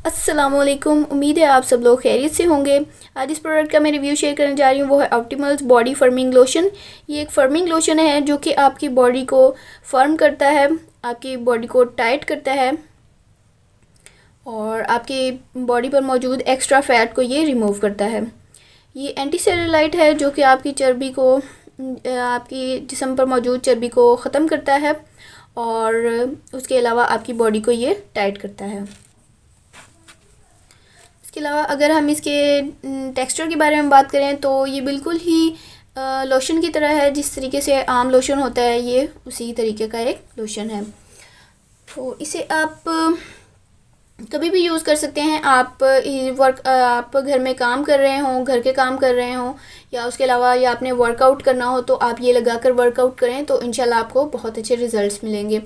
अस्सलामुअलैकुम। उम्मीद है आप सब लोग खैरियत से होंगे। आज इस प्रोडक्ट का मैं रिव्यू शेयर करने जा रही हूँ, वो है ऑप्टिमल्स बॉडी फर्मिंग लोशन। ये एक फर्मिंग लोशन है जो कि आपकी बॉडी को फर्म करता है, आपकी बॉडी को टाइट करता है और आपकी बॉडी पर मौजूद एक्स्ट्रा फैट को ये रिमूव करता है। ये एंटी सेल्यूलाइट है जो कि आपकी चर्बी को, आपकी जिस्म पर मौजूद चर्बी को ख़त्म करता है और उसके अलावा आपकी बॉडी को ये टाइट करता है। इसके अलावा अगर हम इसके टेक्सचर के बारे में बात करें तो ये बिल्कुल ही लोशन की तरह है। जिस तरीके से आम लोशन होता है ये उसी तरीके का एक लोशन है। तो इसे आप कभी भी यूज़ कर सकते हैं। आप घर में काम कर रहे हों, घर के काम कर रहे हों या उसके अलावा या आपने वर्कआउट करना हो तो आप ये लगाकर वर्कआउट करें तो इंशाल्लाह आपको बहुत अच्छे रिज़ल्ट्स मिलेंगे।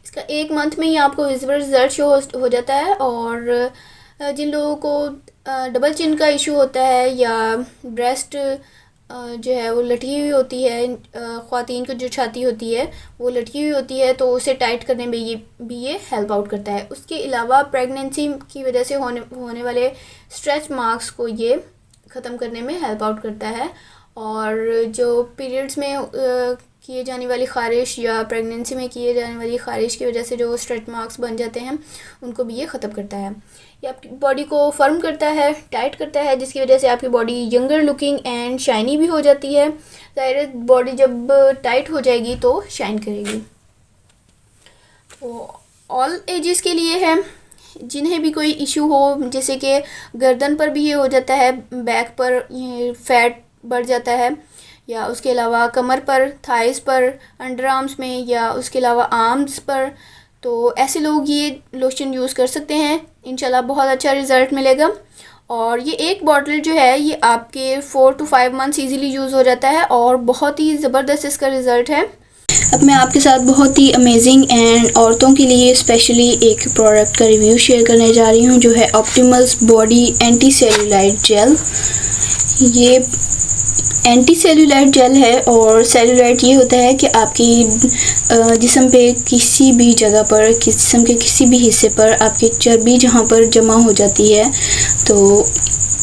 इसका 1 मंथ में ही आपको विजिबल रिज़ल्ट शो हो जाता है। और जिन लोगों को डबल चिन का इशू होता है या ब्रेस्ट जो है वो लटकी हुई होती है, ख़वातीन को जो छाती होती है वो लटकी हुई होती है, तो उसे टाइट करने में ये हेल्प आउट करता है। उसके अलावा प्रेगनेंसी की वजह से होने वाले स्ट्रेच मार्क्स को ये ख़त्म करने में हेल्प आउट करता है। और जो पीरियड्स में किए जाने वाली ख़ारिश या प्रेगनेंसी में किए जाने वाली ख़ारिश की वजह से जो स्ट्रेच मार्क्स बन जाते हैं उनको भी ये ख़त्म करता है। ये आपकी बॉडी को फर्म करता है, टाइट करता है, जिसकी वजह से आपकी body younger looking and shiny भी हो जाती है। ज़ाहिर है बॉडी जब टाइट हो जाएगी तो शाइन करेगी। तो ऑल एजेस के लिए है, जिन्हें भी कोई इशू हो, जैसे कि गर्दन पर भी ये हो जाता है, बैक पर फैट बढ़ जाता है, या उसके अलावा कमर पर, थाइस पर, अंडर आर्म्स में, या उसके अलावा आर्म्स पर, तो ऐसे लोग ये लोशन यूज़ कर सकते हैं। इंशाल्लाह बहुत अच्छा रिज़ल्ट मिलेगा। और ये एक बॉटल जो है ये आपके 4 to 5 मंथ्स इजीली यूज़ हो जाता है और बहुत ही ज़बरदस्त इसका रिज़ल्ट है। अब मैं आपके साथ बहुत ही अमेजिंग एंड औरतों के लिए स्पेशली एक प्रोडक्ट का रिव्यू शेयर करने जा रही हूँ, जो है Optimals body anti cellulite gel. ये एंटी सेल्यूलाइट जेल है और सेल्यूलाइट ये होता है कि आपकी जिस्म पे किसी भी जगह पर, जिस्म के किसी भी हिस्से पर आपकी चर्बी जहाँ पर जमा हो जाती है, तो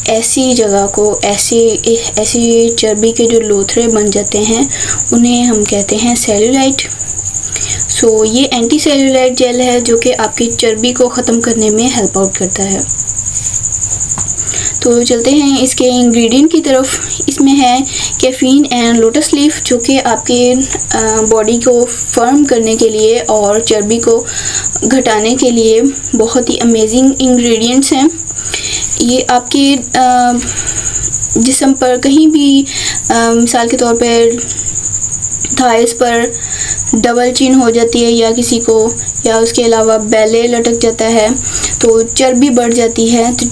ऐसी जगह को, ऐसी चर्बी के जो लोथड़े बन जाते हैं उन्हें हम कहते हैं सेल्यूलाइट। सो ये एंटी सेल्यूलाइट जेल है जो कि आपकी चर्बी को ख़त्म करने में हेल्प आउट करता है। तो चलते हैं इसके इंग्रेडिएंट की तरफ। इसमें है कैफ़ीन एंड लोटस लीफ, जो कि आपके बॉडी को फर्म करने के लिए और चर्बी को घटाने के लिए बहुत ही अमेजिंग इंग्रेडिएंट्स हैं। ये आपके जिस्म पर कहीं भी, मिसाल के तौर पर थाइस पर डबल चिन हो जाती है या किसी को, या उसके अलावा बेले लटक जाता है तो चर्बी बढ़ जाती है, तो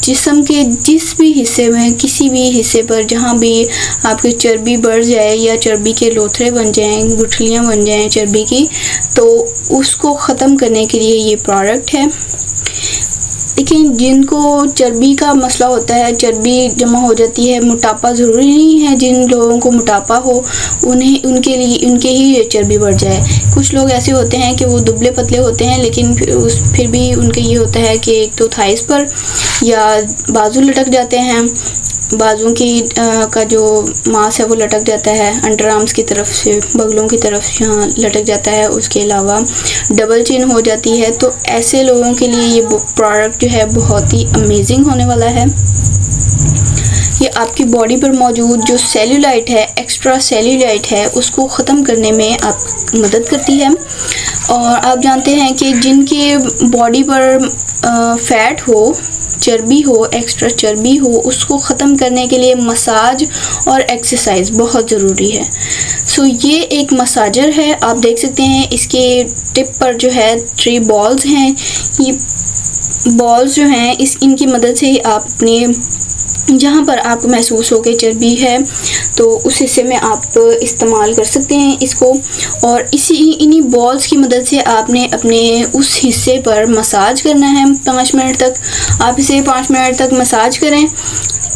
जिस्म के जिस भी हिस्से में, किसी भी हिस्से पर जहाँ भी आपकी चर्बी बढ़ जाए या चर्बी के लोथड़े बन जाएं, गुठलियाँ बन जाएं चर्बी की, तो उसको ख़त्म करने के लिए ये प्रोडक्ट है। लेकिन जिनको चर्बी का मसला होता है, चर्बी जमा हो जाती है, मोटापा ज़रूरी नहीं है जिन लोगों को मोटापा हो उनके ही चर्बी बढ़ जाए। कुछ लोग ऐसे होते हैं कि वो दुबले पतले होते हैं, लेकिन फिर भी उनके ये होता है कि एक तो थाइस पर या बाजू लटक जाते हैं, बाजू की का जो मांस है वो लटक जाता है, अंडर आर्म्स की तरफ से, बगलों की तरफ यहाँ लटक जाता है, उसके अलावा डबल चिन हो जाती है। तो ऐसे लोगों के लिए ये प्रोडक्ट जो है बहुत ही अमेजिंग होने वाला है। ये आपकी बॉडी पर मौजूद जो सेल्यूलाइट है, एक्स्ट्रा सेल्यूलाइट है, उसको ख़त्म करने में आप मदद करती है। और आप जानते हैं कि जिनके बॉडी पर फैट हो, चर्बी हो, एक्स्ट्रा चर्बी हो, उसको ख़त्म करने के लिए मसाज और एक्सरसाइज बहुत ज़रूरी है। सो ये एक मसाजर है, आप देख सकते हैं इसके टिप पर जो है 3 बॉल्स हैं। ये बॉल्स जो हैं इनकी मदद से आप अपने, जहाँ पर आपको महसूस हो कि चर्बी है तो उस हिस्से में आप इस्तेमाल कर सकते हैं इसको। और इन्हीं बॉल्स की मदद से आपने अपने उस हिस्से पर मसाज करना है 5 मिनट तक। आप इसे 5 मिनट तक मसाज करें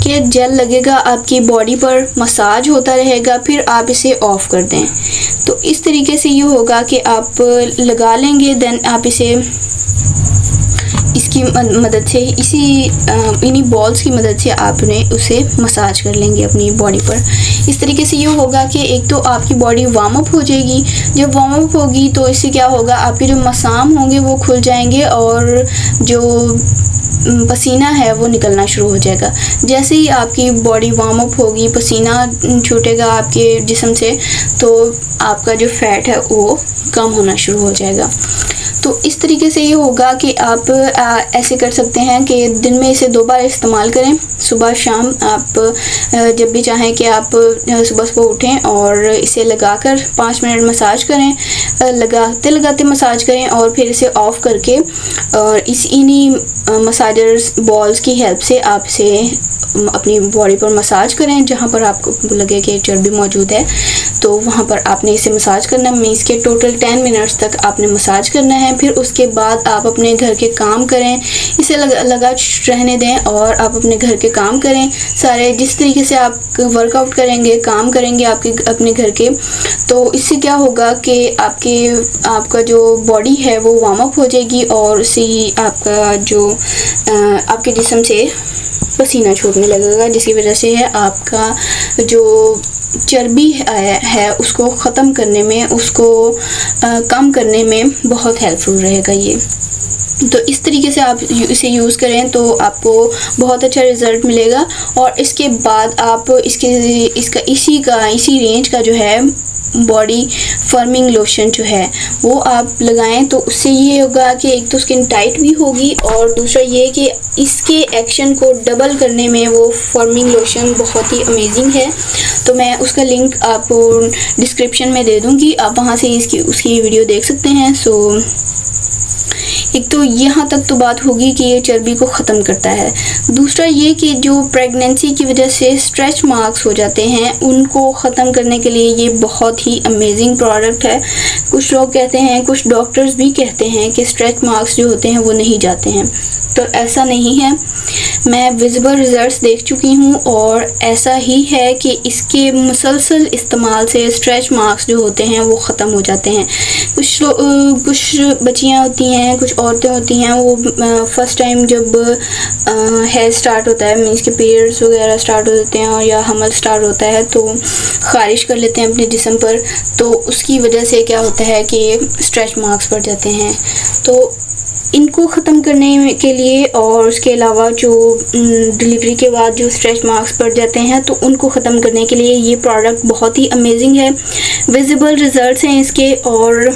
कि जेल लगेगा आपकी बॉडी पर, मसाज होता रहेगा, फिर आप इसे ऑफ़ कर दें। तो इस तरीके से ये होगा कि आप लगा लेंगे, देन आप इसे इसकी मदद से इन्हीं बॉल्स की मदद से आपने उसे मसाज कर लेंगे अपनी बॉडी पर। इस तरीके से ये होगा कि एक तो आपकी बॉडी वार्म अप हो जाएगी। जब वार्म अप होगी तो इससे क्या होगा, आपके जो मसाम होंगे वो खुल जाएंगे और जो पसीना है वो निकलना शुरू हो जाएगा। जैसे ही आपकी बॉडी वार्म अप होगी, पसीना छूटेगा आपके जिस्म से, तो आपका जो फैट है वो कम होना शुरू हो जाएगा। तो इस तरीके से ये होगा कि आप ऐसे कर सकते हैं कि दिन में इसे 2 बार इस्तेमाल करें, सुबह शाम। आप जब भी चाहें कि आप सुबह सुबह उठें और इसे लगाकर 5 मिनट मसाज करें, लगाते लगाते मसाज करें और फिर इसे ऑफ़ करके और इन्हीं मसाजर्स बॉल्स की हेल्प से आप इसे अपनी बॉडी पर मसाज करें। जहाँ पर आपको लगे कि चर्बी मौजूद है तो वहाँ पर आपने इसे मसाज करना है। मीन्स के टोटल 10 मिनट्स तक आपने मसाज करना है। फिर उसके बाद आप अपने घर के काम करें, इसे लगा रहने दें और आप अपने घर के काम करें सारे। जिस तरीके से आप वर्कआउट करेंगे, काम करेंगे अपने घर के, तो इससे क्या होगा कि आपका जो बॉडी है वो वार्म अप हो जाएगी और उससे आपका जो आपके जिस्म से पसीना छूटने लगेगा, जिसकी वजह से है आपका जो चर्बी है उसको ख़त्म करने में, उसको कम करने में बहुत हेल्पफुल रहेगा ये। तो इस तरीके से आप इसे यूज़ करें तो आपको बहुत अच्छा रिज़ल्ट मिलेगा। और इसके बाद आप इसी रेंज का जो है बॉडी फर्मिंग लोशन जो है वो आप लगाएं, तो उससे ये होगा कि एक तो स्किन टाइट भी होगी और दूसरा ये कि इसके एक्शन को डबल करने में वो फर्मिंग लोशन बहुत ही अमेजिंग है। तो मैं उसका लिंक आपको डिस्क्रिप्शन में दे दूँगी, आप वहाँ से उसकी वीडियो देख सकते हैं। सो एक तो यहाँ तक तो बात होगी कि ये चर्बी को ख़त्म करता है। दूसरा ये कि जो प्रेगनेंसी की वजह से स्ट्रेच मार्क्स हो जाते हैं उनको ख़त्म करने के लिए ये बहुत ही अमेजिंग प्रोडक्ट है। कुछ लोग कहते हैं, कुछ डॉक्टर्स भी कहते हैं कि स्ट्रेच मार्क्स जो होते हैं वो नहीं जाते हैं, तो ऐसा नहीं है। मैं विजिबल रिज़ल्ट्स देख चुकी हूँ और ऐसा ही है कि इसके मुसलसल इस्तेमाल से स्ट्रेच मार्क्स जो होते हैं वो ख़त्म हो जाते हैं। कुछ बच्चियाँ होती हैं, कुछ औरतें होती हैं, वो फ़र्स्ट टाइम जब हेयर स्टार्ट होता है, मीन्स के पीरियड्स वगैरह स्टार्ट हो जाते हैं और या हमल स्टार्ट होता है तो ख़ारिश कर लेते हैं अपने जिस्म पर, तो उसकी वजह से क्या होता है कि स्ट्रेच मार्क्स पड़ जाते हैं। तो इनको ख़त्म करने के लिए और उसके अलावा जो डिलीवरी के बाद जो स्ट्रेच मार्क्स पड़ जाते हैं तो उनको ख़त्म करने के लिए ये प्रोडक्ट बहुत ही अमेजिंग है। विजिबल रिज़ल्ट्स हैं इसके और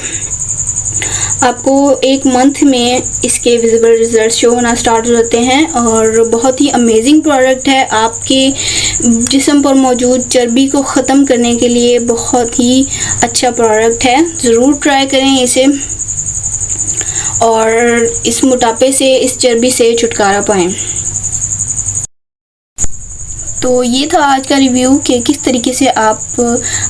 आपको 1 मंथ में इसके विजिबल रिज़ल्ट शो होना स्टार्ट हो जाते हैं और बहुत ही अमेजिंग प्रोडक्ट है। आपके जिस्म पर मौजूद चर्बी को ख़त्म करने के लिए बहुत ही अच्छा प्रोडक्ट है। ज़रूर ट्राई करें इसे और इस मोटापे से, इस चर्बी से छुटकारा पाएँ। तो ये था आज का रिव्यू कि किस तरीके से आप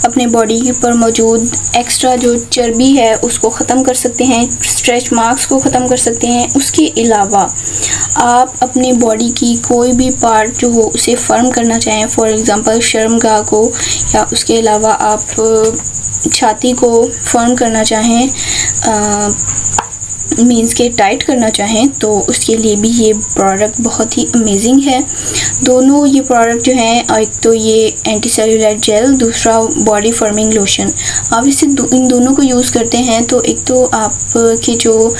अपने बॉडी पर मौजूद एक्स्ट्रा जो चर्बी है उसको ख़त्म कर सकते हैं, स्ट्रेच मार्क्स को ख़त्म कर सकते हैं। उसके अलावा आप अपनी बॉडी की कोई भी पार्ट जो हो उसे फर्म करना चाहें, फॉर एग्ज़ाम्पल शर्मगाह को, या उसके अलावा आप छाती को फर्म करना चाहें, मीन्स के टाइट करना चाहें, तो उसके लिए भी ये प्रोडक्ट बहुत ही अमेजिंग है। दोनों ये प्रोडक्ट जो हैं, एक तो ये एंटी सेल्यूलाइट जेल, दूसरा बॉडी फर्मिंग लोशन, आप इसे इन दोनों को यूज़ करते हैं तो एक तो आपकी जो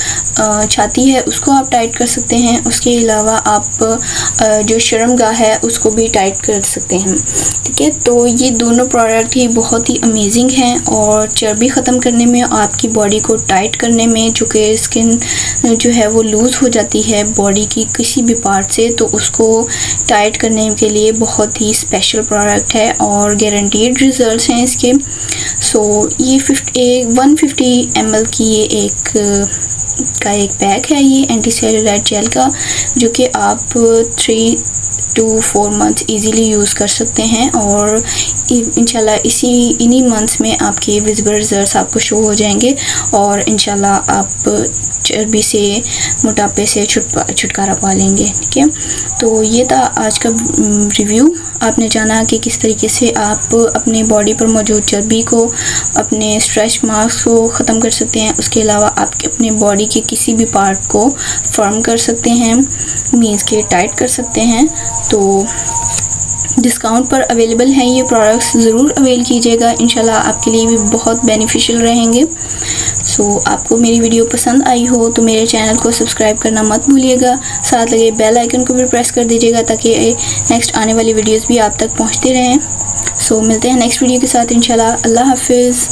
छाती है उसको आप टाइट कर सकते हैं, उसके अलावा आप जो शर्मगाह है उसको भी टाइट कर सकते हैं। ठीक है, तो ये दोनों प्रोडक्ट ही बहुत ही अमेजिंग हैं और चर्बी ख़त्म करने में, आपकी बॉडी को टाइट करने में, जो कि स्किन जो है वो लूज़ हो जाती है बॉडी की किसी भी पार्ट से, तो उसको टाइट करने के लिए बहुत ही स्पेशल प्रोडक्ट है और गारंटीड रिज़ल्ट्स हैं इसके। सो ये 150 ml की ये एक पैक है ये एंटी सेल्यूलाइट जेल का, जो कि आप to 4 मंथ्स इजीली यूज़ कर सकते हैं और इंशाल्लाह इन्हीं मंथ्स में आपके विजिबल रिजल्ट्स आपको शो हो जाएंगे और इंशाल्लाह आप चर्बी से, मोटापे से छुटकारा पा लेंगे। ठीक है, तो ये था आज का रिव्यू। आपने जाना कि किस तरीके से आप अपने बॉडी पर मौजूद चर्बी को, अपने स्ट्रेच मार्क्स को ख़त्म कर सकते हैं। उसके अलावा आप अपने बॉडी के किसी भी पार्ट को फर्म कर सकते हैं, मीन्स के टाइट कर सकते हैं। तो डिस्काउंट पर अवेलेबल हैं ये प्रोडक्ट्स, ज़रूर अवेल कीजिएगा, इंशाल्लाह आपके लिए भी बहुत बेनिफिशियल रहेंगे। सो आपको मेरी वीडियो पसंद आई हो तो मेरे चैनल को सब्सक्राइब करना मत भूलिएगा, साथ लगे बेल आइकन को भी प्रेस कर दीजिएगा ताकि नेक्स्ट आने वाली वीडियोस भी आप तक पहुंचते रहें। सो मिलते हैं नेक्स्ट वीडियो के साथ इंशाल्लाह। अल्लाह हाफिज़।